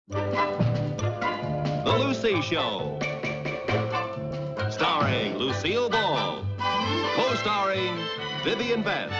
The Lucy Show. Starring Lucille Ball. Co-starring Vivian Vance.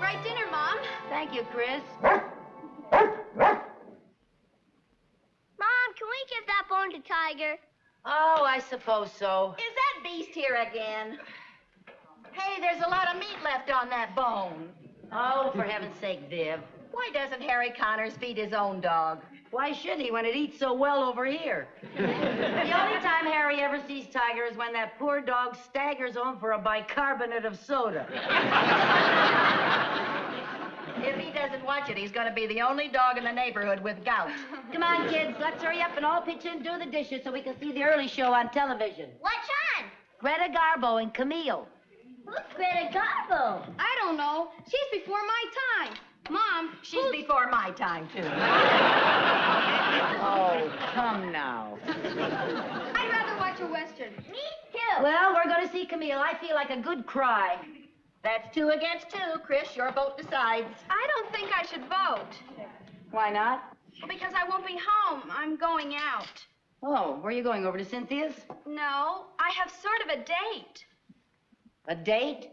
Right dinner, Mom. Thank you, Chris. Mom, can we give that bone to Tiger? Oh, I suppose so. Is that beast here again? Hey, there's a lot of meat left on that bone. Oh, for heaven's sake, Viv. Why doesn't Harry Connors feed his own dog? Why should he when it eats so well over here? The only time Harry ever sees Tiger is when that poor dog staggers home for a bicarbonate of soda. If he doesn't watch it, he's going to be the only dog in the neighborhood with gout. Come on, kids, let's hurry up and all pitch in and do the dishes so we can see the early show on television. What's on? Greta Garbo and Camille. Who's Greta Garbo? I don't know. She's before my time. Mom, She's before my time, too. Oh, come now. I'd rather watch a Western. Me too. Well, we're going to see Camille. I feel like a good cry. That's 2 against 2. Chris, your vote decides. I don't think I should vote. Why not? Because I won't be home. I'm going out. Oh, where are you going? Over to Cynthia's? No, I have sort of a date. A date?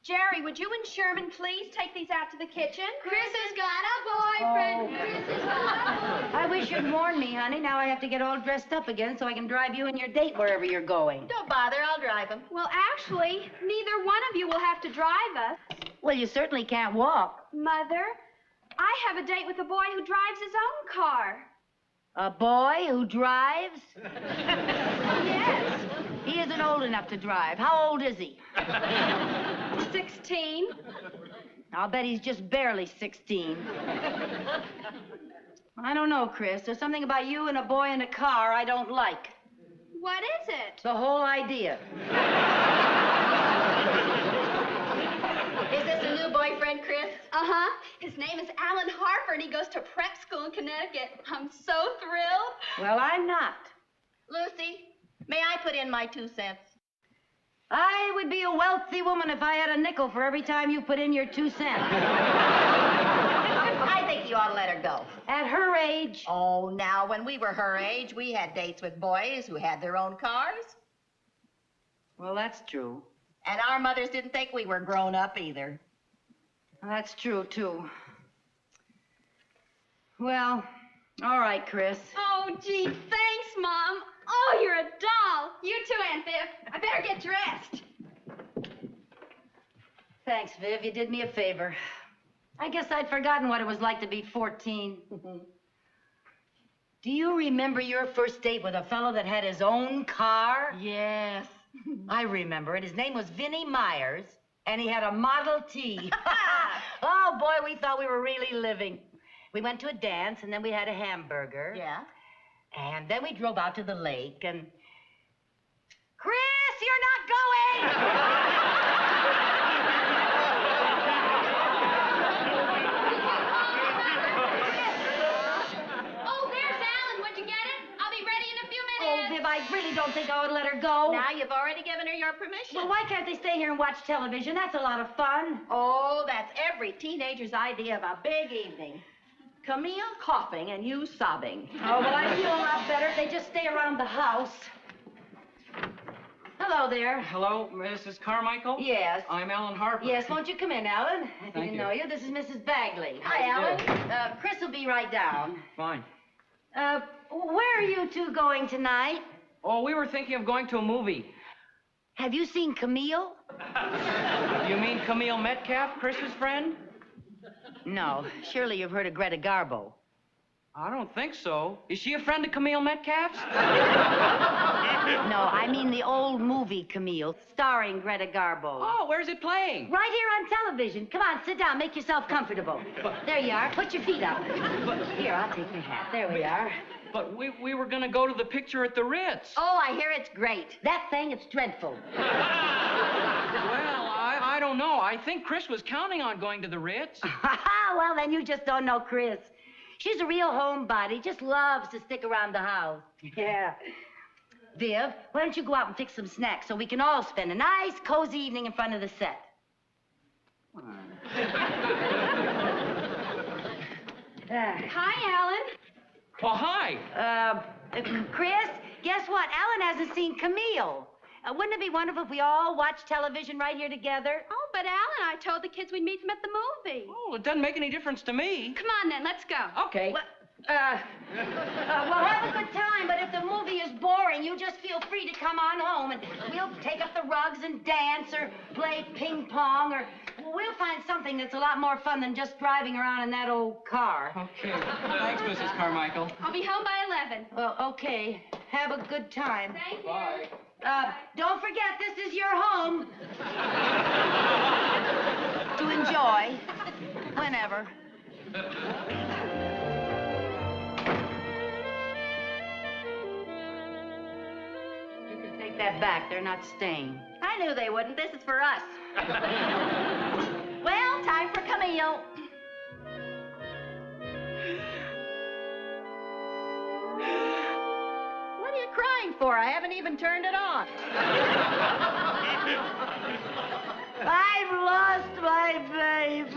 Jerry, would you and Sherman please take these out to the kitchen? Chris has got a boyfriend. Oh. Chris has got a boyfriend. I wish you'd warn me, honey. Now I have to get all dressed up again so I can drive you and your date wherever you're going. Don't bother, I'll drive him. Well, actually, neither one of you will have to drive us. Well, you certainly can't walk. Mother, I have a date with a boy who drives his own car. A boy who drives? Yes. He isn't old enough to drive. How old is he? 16. I'll bet he's just barely 16. I don't know, Chris. There's something about you and a boy in a car I don't like. What is it? The whole idea. Is this a new boyfriend, Chris? Uh-huh. His name is Alan Harper, and he goes to prep school in Connecticut. I'm so thrilled. Well, I'm not. Lucy, may I put in my 2 cents? I would be a wealthy woman if I had a nickel for every time you put in your 2 cents. I think you ought to let her go. At her age. Oh, now, when we were her age, we had dates with boys who had their own cars. Well, that's true. And our mothers didn't think we were grown up either. That's true, too. Well, all right, Chris. Oh, gee, thanks, Mom. Oh, you're a doll. You too, Aunt Viv. I better get dressed. Thanks, Viv. You did me a favor. I guess I'd forgotten what it was like to be 14. Do you remember your first date with a fellow that had his own car? Yes. I remember it. His name was Vinnie Myers, and he had a Model T. Oh, boy, we thought we were really living. We went to a dance, and then we had a hamburger. Yeah? And then we drove out to the lake, and... Chris, you're not going! Oh, there's Alan. Would you get it? I'll be ready in a few Oh, minutes. Viv, I really don't think I would let her go. Now you've already given her your permission. Well, why can't they stay here and watch television? That's a lot of fun. Oh, that's every teenager's idea of a big evening. Camille coughing and you sobbing. Oh, well, I feel a lot better if they just stay around the house. Hello there. Hello, Mrs. Carmichael? Yes. I'm Alan Harper. Yes, won't you come in, Alan? I Thank didn't you. know you. This is Mrs. Bagley. Hi, Alan. Chris will be right down. Fine. Where are you two going tonight? Oh, we were thinking of going to a movie. Have you seen Camille? You mean Camille Metcalf, Chris's friend? No. Surely you've heard of Greta Garbo. I don't think so. Is she a friend of Camille Metcalf's? No, I mean the old movie, Camille, starring Greta Garbo. Oh, where's it playing? Right here on television. Come on, sit down. Make yourself comfortable. There you are. Put your feet up. Here, I'll take your hat. There we are. But we were gonna go to the picture at the Ritz. Oh, I hear it's great. That thing, it's dreadful. Well, I don't know. I think Chris was counting on going to the Ritz. Well, then you just don't know Chris. She's a real homebody. Just loves to stick around the house. Yeah. Viv, why don't you go out and fix some snacks so we can all spend a nice, cozy evening in front of the set? Hi, Alan. Oh, hi. Chris, guess what? Alan hasn't seen Camille. Wouldn't it be wonderful if we all watched television right here together? Oh, but Alan, I told the kids we'd meet them at the movie. Oh, it doesn't make any difference to me. Come on, then. Let's go. Okay. Well, have a good time, but if the movie is boring, you just feel free to come on home, and we'll take up the rugs and dance or play ping pong, or we'll find something that's a lot more fun than just driving around in that old car. Okay. Thanks, Mrs. Carmichael. I'll be home by 11. Well, okay. Have a good time. Thank you. Bye. Don't forget, this is your home. To enjoy. Whenever. You can take that back. They're not staying. I knew they wouldn't. This is for us. Well, time for Camille. What are you crying for? I haven't even turned it on. I've lost my baby.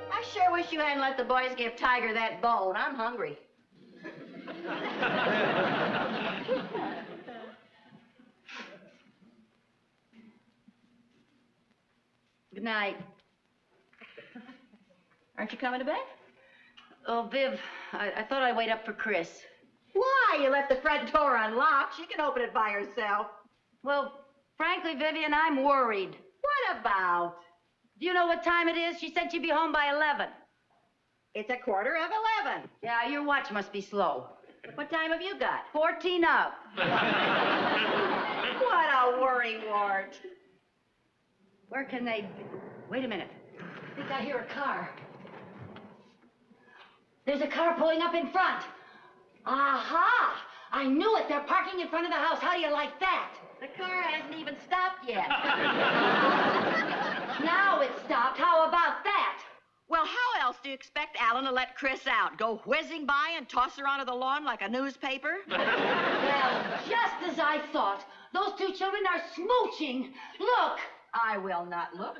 I sure wish you hadn't let the boys give Tiger that bone. I'm hungry. Good night. Aren't you coming to bed? Oh, Viv, I thought I'd wait up for Chris. Why? You left the front door unlocked. She can open it by herself. Well, frankly, Vivian, I'm worried. What about? Do you know what time it is? She said she'd be home by 11. It's 11:15. Yeah, your watch must be slow. What time have you got? 14 up. What a worry wart. Where can they be? Wait a minute. I think I hear a car. There's a car pulling up in front. Aha! I knew it. They're parking in front of the house. How do you like that? The car hasn't even stopped yet. Now it's stopped. How about that? Well, how else do you expect Alan to let Chris out? Go whizzing by and toss her onto the lawn like a newspaper? Well, just as I thought. Those two children are smooching. Look. I will not look.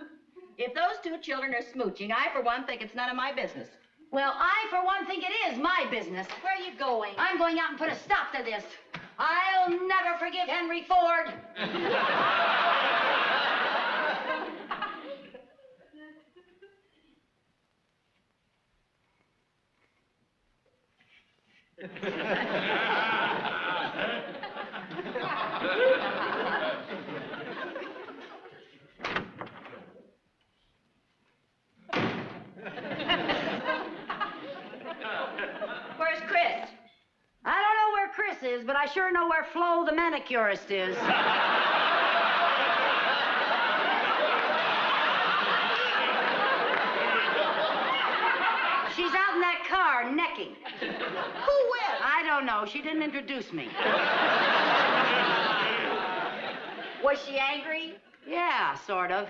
If those two children are smooching, I, for one, think it's none of my business. Well, I, for one, think it is my business. Where are you going? I'm going out and put a stop to this. I'll never forgive Henry Ford. Where's Chris? I don't know where Chris is, but I sure know where Flo the manicurist is. She's out in that car, necking. Who with? I don't know. She didn't introduce me. Was she angry? Yeah, sort of.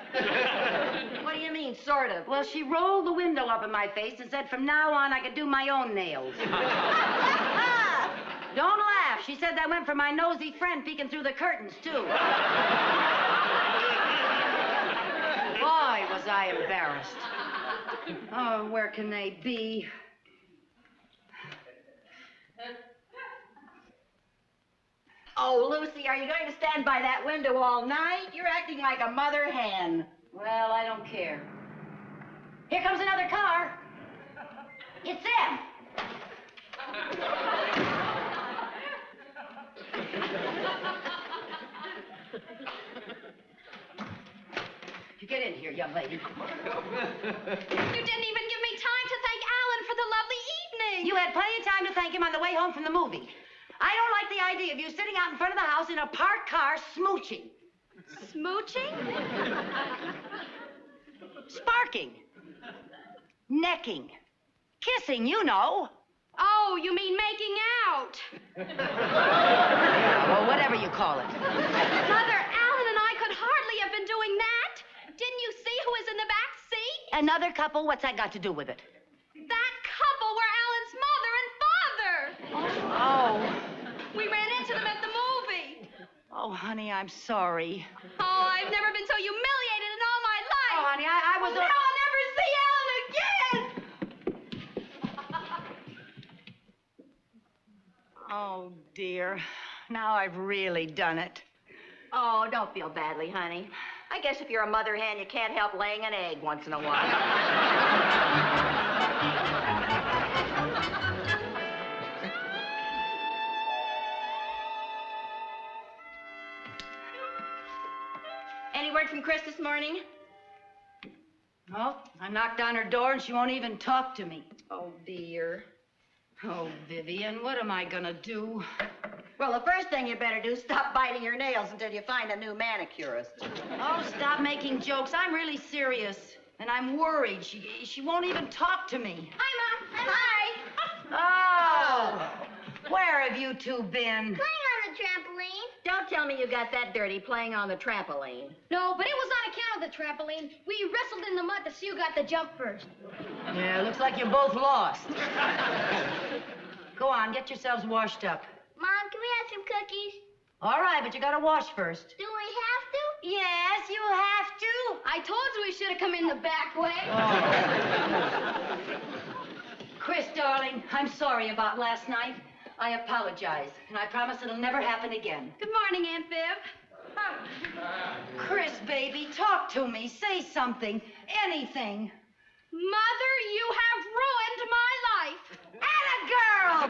What do you mean, sort of? Well, she rolled the window up in my face and said from now on I could do my own nails. Don't laugh. She said that went for my nosy friend peeking through the curtains, too. Boy, was I embarrassed. Oh, where can they be? Oh, Lucy, are you going to stand by that window all night? You're acting like a mother hen. Well, I don't care. Here comes another car. It's them. You get in here, young lady. You didn't even give me time to thank Alan for the lovely evening. You had plenty of time to thank him on the way home from the movie. I don't like the idea of you sitting out in front of the house in a parked car smooching. Smooching? Sparking. Necking. Kissing, you know. Oh, you mean making out. Yeah, well, whatever you call it. Mother, Alan and I could hardly have been doing that. Didn't you see who was in the back seat? Another couple? What's that got to do with it? That couple were Alan's mother and father. Oh. We ran into them at the movie. Oh, honey, I'm sorry. Oh, I've never been so humiliated in all my life. Oh, honey, I was... Now I'll never see Alan again. Oh, dear. Now I've really done it. Oh, don't feel badly, honey. I guess if you're a mother hen, you can't help laying an egg once in a while. Any word from Chris this morning? Oh, I knocked on her door and she won't even talk to me. Oh, dear. Oh, Vivian, what am I gonna do? Well, the first thing you better do is stop biting your nails until you find a new manicurist. Oh, stop making jokes. I'm really serious. And I'm worried. She won't even talk to me. Hi, Mom. Hi. Oh! Where have you two been? Playing on the trampoline. Don't tell me you got that dirty playing on the trampoline. No, but it was on account of the trampoline. We wrestled in the mud to see who got the jump first. Yeah, looks like you both lost. Go on, get yourselves washed up. Mom, can we have some cookies? All right, but you gotta wash first. Do we have to? Yes, you have to. I told you we should have come in the back way. Chris, darling, I'm sorry about last night. I apologize, and I promise it'll never happen again. Good morning, Aunt Viv. Chris, baby, talk to me. Say something. Anything. Mother, you have ruined my life. Atta girl!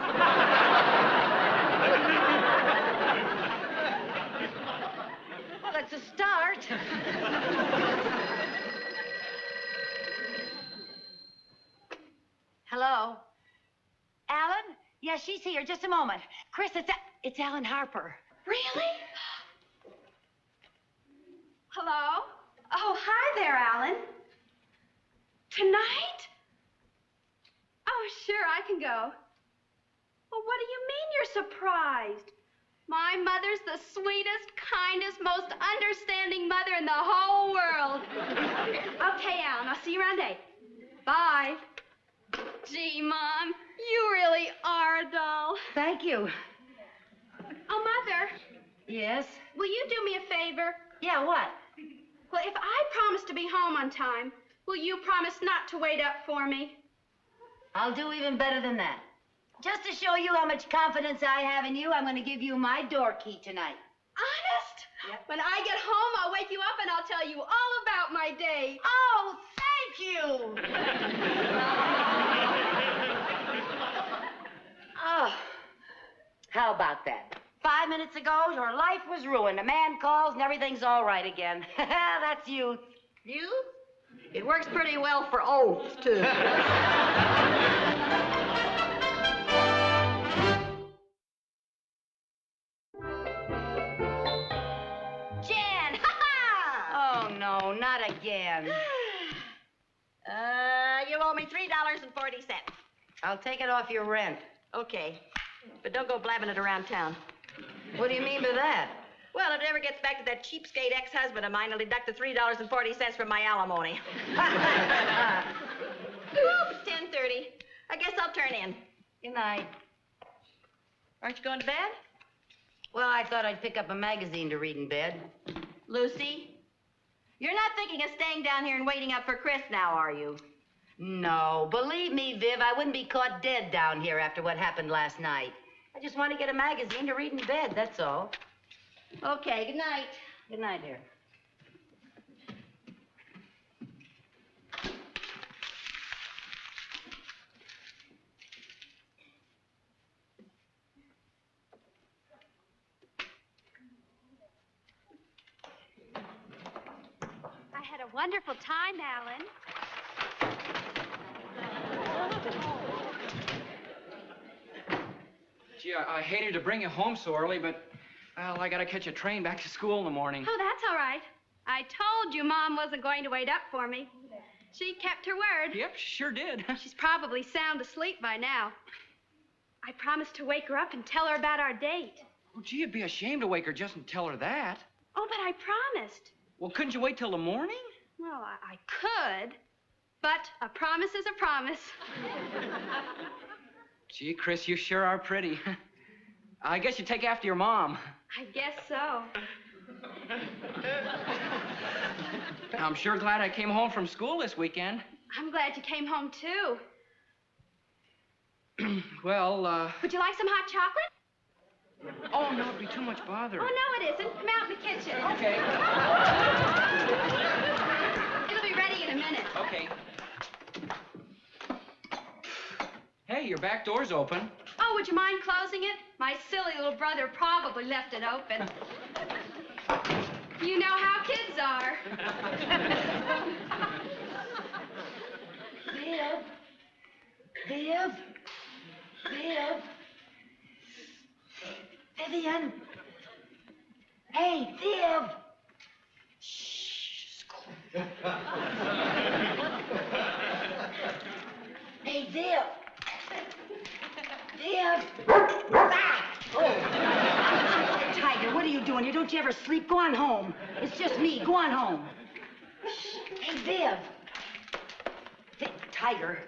Well, it's a start. Hello? Alan? Yeah, she's here. Just a moment. Chris, it's Alan Harper. Really? Hello? Oh, hi there, Alan. Tonight? Oh, sure, I can go. Well, what do you mean you're surprised? My mother's the sweetest, kindest, most understanding mother in the whole world. Okay, Alan, I'll see you around 8. Bye. Gee, Mom, you really are a doll. Thank you. Oh, Mother, Yes? will you do me a favor? Yeah, what? Well, if I promise to be home on time, will you promise not to wait up for me? I'll do even better than that. Just to show you how much confidence I have in you, I'm going to give you my door key tonight. Honest? Yep. When I get home, I'll wake you up and I'll tell you all about my day. Oh, thank you! Oh, how about that? 5 minutes ago, your life was ruined. A man calls and everything's all right again. That's you. You? It works pretty well for oaths, too. Jan! Ha-ha! Oh, no, not again. You owe me $3.40. I'll take it off your rent. Okay. But don't go blabbing it around town. What do you mean by that? Well, if it ever gets back to that cheapskate ex-husband of mine, I'll deduct the $3.40 from my alimony. Oops, 10:30. I guess I'll turn in. Good night. Aren't you going to bed? Well, I thought I'd pick up a magazine to read in bed. Lucy? You're not thinking of staying down here and waiting up for Chris now, are you? No, believe me, Viv, I wouldn't be caught dead down here after what happened last night. I just want to get a magazine to read in bed, that's all. Okay, good night. Good night, dear. wonderful time, Alan. Gee, I hated to bring you home so early, but, well, I gotta catch a train back to school in the morning. Oh, that's all right. I told you Mom wasn't going to wait up for me. She kept her word. Yep, she sure did. She's probably sound asleep by now. I promised to wake her up and tell her about our date. Oh, gee, it'd be a shame to wake her just and tell her that. Oh, but I promised. Well, couldn't you wait till the morning? Well, I could, but a promise is a promise. Gee, Chris, you sure are pretty. I guess you take after your mom. I guess so. I'm sure glad I came home from school this weekend. I'm glad you came home, too. Well, Would you like some hot chocolate? Oh, no, it'd be too much bother. Oh, no, it isn't. Come out in the kitchen. Okay. It'll be ready in a minute. Okay. Hey, your back door's open. Oh, would you mind closing it? My silly little brother probably left it open. You know how kids are. Viv. Vivian. Hey, Viv. Shh. Hey, Viv. Oh. Tiger, what are you doing here? Don't you ever sleep? Go on home. It's just me. Go on home. Hey, Viv. Tiger,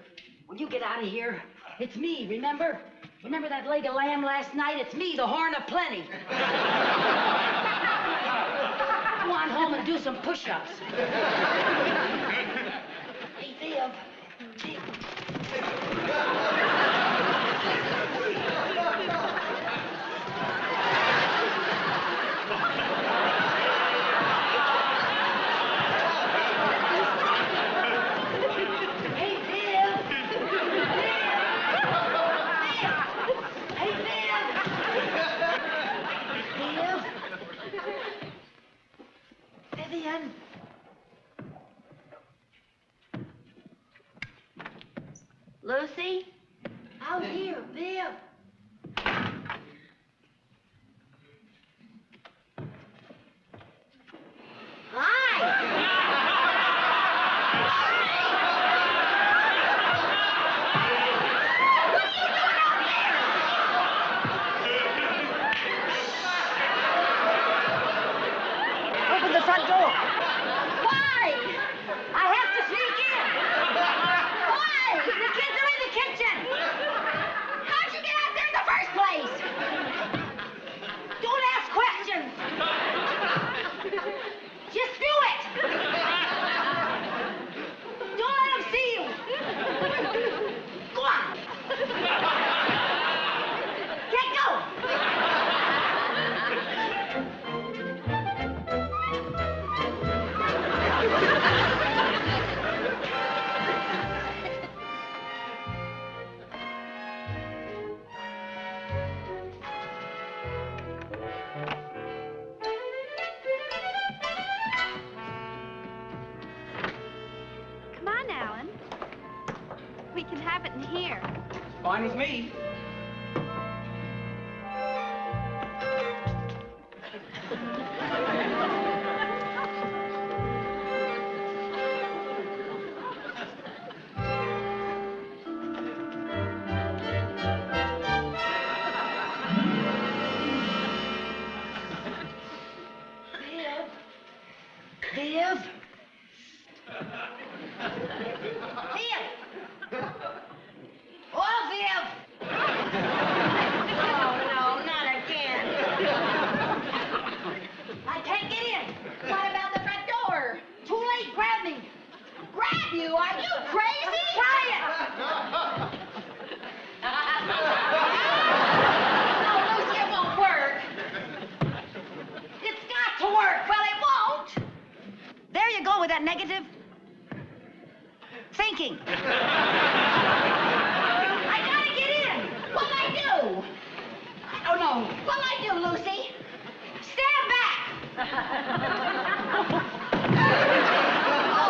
will you get out of here? It's me, remember? Remember that leg of lamb last night? It's me, the horn of plenty. Go on home and do some push-ups. Hey, Viv. Vivian. Lucy? Out here, Viv. Open the front door. Why? I have to sneak in. Why? The kids are in the kitchen. How'd you get out there in the first place? Don't ask questions. Just do it. Don't let them see you. Go on. Can't go. Come on, Alan. We can have it in here. Fine with me. Viv? Oh, Viv! Oh, no, not again. I can't get in. What about the front door? Too late, grab me. Grab you? Are you crazy? Try it. No, Lucy, it won't work. It's got to work. Well, it won't. There you go with that negative thinking. I gotta get in. What'll I do? I don't know. What'll I do, Lucy? Stand back. Oh,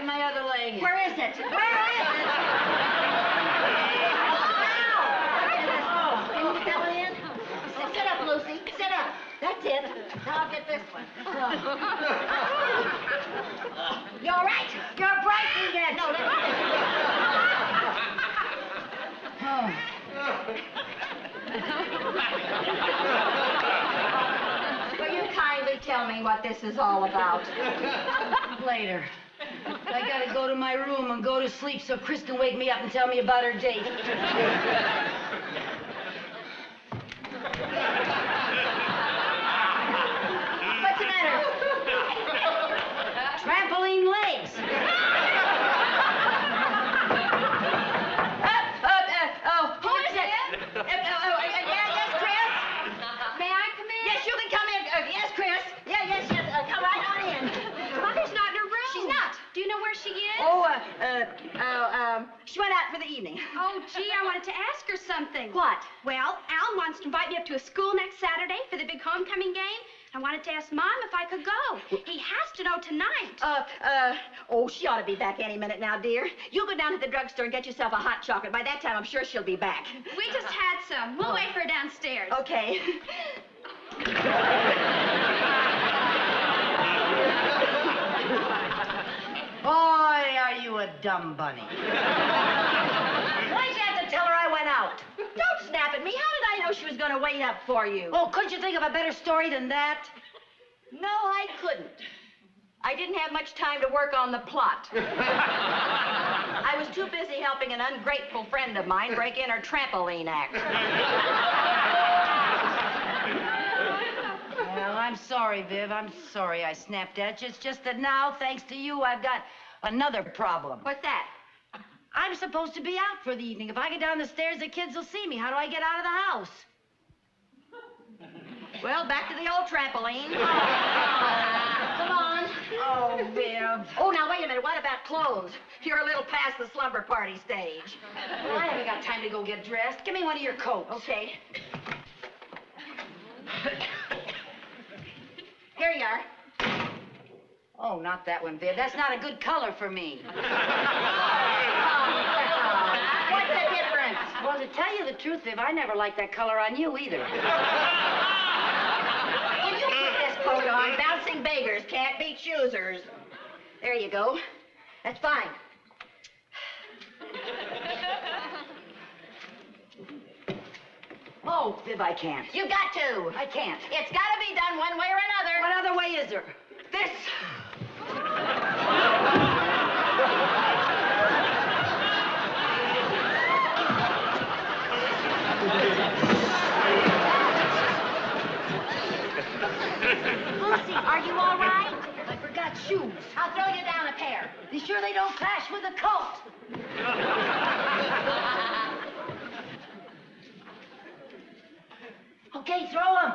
in my other leg. Where is it? Where is it? Can you get that one in? Sit up, Lucy. Sit up. That's it. Now I'll get this one. You're all right. You're breaking it. No, let me. Will you kindly tell me what this is all about? Later. I gotta go to my room and go to sleep so Chris can wake me up and tell me about her date. What's the matter? Trampoline legs. Who is it? Yes, Chris? May I come in? Yes, you can come in. Yes, Chris. Yes. Come right on in. Mother's not in her room. She's not. Do you know where she is? She went out for the evening. Oh, gee, I wanted to ask her something. What? Well, Al wants to invite me up to a school next Saturday for the big homecoming game. I wanted to ask Mom if I could go. He has to know tonight. She ought to be back any minute now, dear. You go down to the drugstore and get yourself a hot chocolate. By that time, I'm sure she'll be back. We just had some. We'll wait for her downstairs. Okay. Boy, are you a dumb bunny. Why'd you have to tell her I went out? Don't snap at me. How did I know she was going to wait up for you? Oh, couldn't you think of a better story than that? No, I couldn't. I didn't have much time to work on the plot. I was too busy helping an ungrateful friend of mine break in her trampoline act. Well, I'm sorry, Viv. I'm sorry I snapped at you. It's just that now, thanks to you, I've got another problem. What's that? I'm supposed to be out for the evening. If I get down the stairs, the kids will see me. How do I get out of the house? Well, back to the old trampoline. Come on. Oh, Viv. Oh, now, wait a minute. What about clothes? You're a little past the slumber party stage. Well, I haven't got time to go get dressed. Give me one of your coats. Okay. Here you are. Oh, not that one, Viv. That's not a good color for me. What's the difference? Well, to tell you the truth, Viv, I never liked that color on you either. Will you put this coat on? Bouncing beggars can't beat choosers. There you go. That's fine. Oh, Viv, I can't. You got to. I can't. It's got to be done one way or another. What other way is there? This. Lucy, are you all right? I forgot shoes. I'll throw you down a pair. Be sure they don't clash with the coat. Okay, throw them.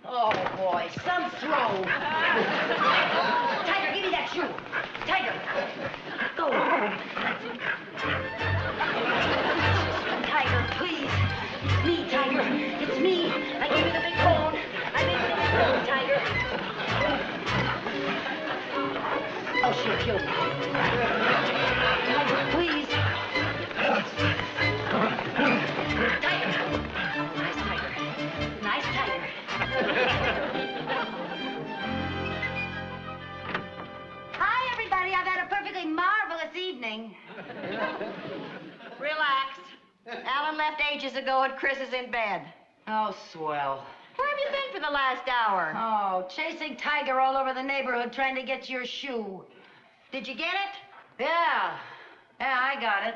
Oh, boy, some throw. Tiger, give me that shoe. Tiger. Go. Tiger, please. It's me, Tiger. It's me. I gave you the big bone. I made the big bone, Tiger. Oh, she'll kill me. Tiger, please. Tiger. Nice tiger. Nice tiger. Hi, everybody. I've had a perfectly marvelous evening. Relax. Alan left ages ago and Chris is in bed. Oh, swell. Where have you been for the last hour? Oh, chasing Tiger all over the neighborhood trying to get your shoe. Did you get it? Yeah. Yeah, I got it.